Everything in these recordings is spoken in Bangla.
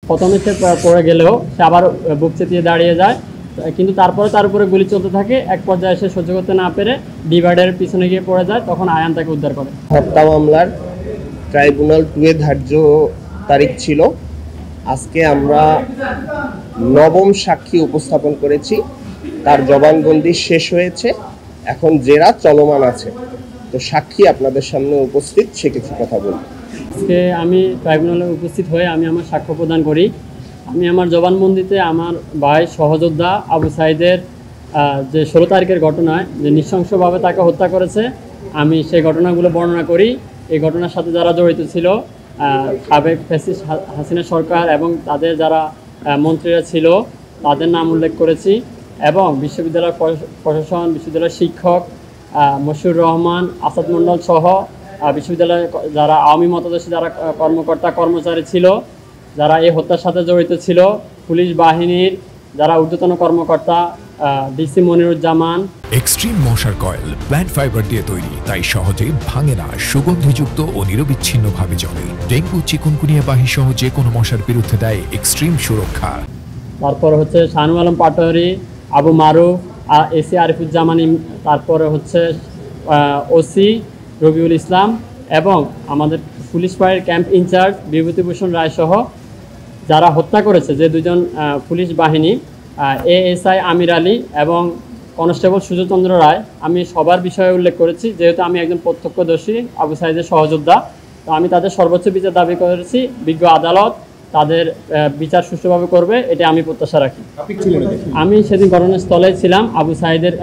প্রথমে সে পড়ে গেলেও সে আবার বুক চেতিয়ে দাঁড়িয়ে যায়, কিন্তু তারপরে তার উপরে গুলি চলতে থাকে। এক পর্যায়ে সে সহ্য করতে না পেরে ডিভাইডারের পিছনে গিয়ে পড়ে যায়, তখন আয়ান তাকে উদ্ধার করে। হত্যা মামলার ট্রাইব্যুনাল 2 ধার্য তারিখ ছিল। আজকে আমরা নবম সাক্ষী উপস্থাপন করেছি, তার জবানবন্দি শেষ হয়েছে, এখন জেরা চলমান আছে। তো সাক্ষী আপনাদের সামনে উপস্থিত, সে কিছু কথা বলবে। আজকে আমি ট্রাইব্যুনালে উপস্থিত হয়ে আমি আমার সাক্ষ্য প্রদান করি। আমি আমার জবানবন্দিতে আমার ভাই সহযোদ্ধা আবু সাঈদের যে 16 তারিখের ঘটনায় যে নৃশংসভাবে তাকে হত্যা করেছে, আমি সেই ঘটনাগুলো বর্ণনা করি। এই ঘটনার সাথে যারা জড়িত ছিল, সাবেক ফ্যাসিস্ট হাসিনা সরকার এবং তাদের যারা মন্ত্রীরা ছিল, তাদের নাম উল্লেখ করেছি। এবং বিশ্ববিদ্যালয় প্রশাসন, বিশ্ববিদ্যালয়ের শিক্ষক মশিউর রহমান, আসাদ মণ্ডল সহ বিশ্ববিদ্যালয়ে যারা আওয়ামী মতাদর্শী যারা কর্মকর্তা কর্মচারী ছিল, যারা এই হত্যার সাথে জড়িত ছিল, পুলিশ বাহিনীর যারা ঊর্ধ্বতন কর্মকর্তা, ডিসি মনিরুজ্জামান। এক্সট্রিম মশার কয়েল প্ল্যান্ট ফাইবার দিয়ে তৈরি, তাই সহজে ভাঙে না, সুগন্ধিযুক্ত ও নিরবিচ্ছিন্নভাবে জ্বলে। ডেঙ্গু, চিকুনগুনিয়া বাহি সহ যে কোনো মশার বিরুদ্ধে দেয় এক্সট্রিম সুরক্ষা। তারপর হচ্ছে শাহানু আলম পাটোয়ারি, আবু মারুফ, এসি আরিফুজ্জামান, তারপরে হচ্ছে ওসি রবিউল ইসলাম এবং আমাদের পুলিশ ফাঁড়ির ক্যাম্প ইনচার্জ বিভূতিভূষণ রায় সহ যারা হত্যা করেছে, যে দুজন পুলিশ বাহিনী, এএসআই আমির আলী এবং কনস্টেবল সুজয়চন্দ্র রায়, আমি সবার বিষয়ে উল্লেখ করেছি। যেহেতু আমি একজন প্রত্যক্ষদর্শী আবু সাঈদের সহযোদ্ধা, তো আমি তাদের সর্বোচ্চ বিচার দাবি করেছি। বিজ্ঞ আদালত তাদের বিচার সুষ্ঠুভাবে করবে, এটা আমি প্রত্যাশা রাখি। আমি সেদিন ঘটনাস্থলে ছিলাম, আবু সাঈদের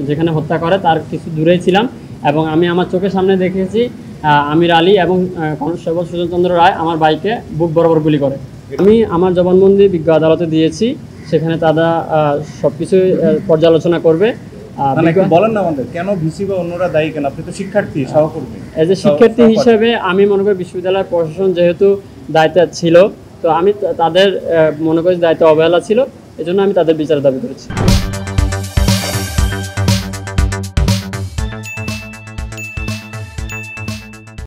যেখানে হত্যা করে তার কিছু দূরেই ছিলাম, এবং আমি আমার চোখের সামনে দেখেছি আমির আলী এবং কনস্টেবল সুজয়চন্দ্র রায় আমার বাইকে বুক বরাবর গুলি করে। আমি আমার জবানবন্দি বিজ্ঞ আদালতে দিয়েছি, সেখানে তারা সব কিছুই পর্যালোচনা করবে। বলেন না আমাদের কেন ভিসি বা অন্যরা দায়ী কেন? আপনি তো শিক্ষার্থী, সহকর্মী। এজ এ শিক্ষার্থী হিসেবে আমি মনে করি বিশ্ববিদ্যালয় প্রশাসন যেহেতু দায়িত্ব ছিল, তো আমি তাদের মনে করি দায়িত্ব অবহেলা ছিল, এজন্য আমি তাদের বিচার দাবি করেছি।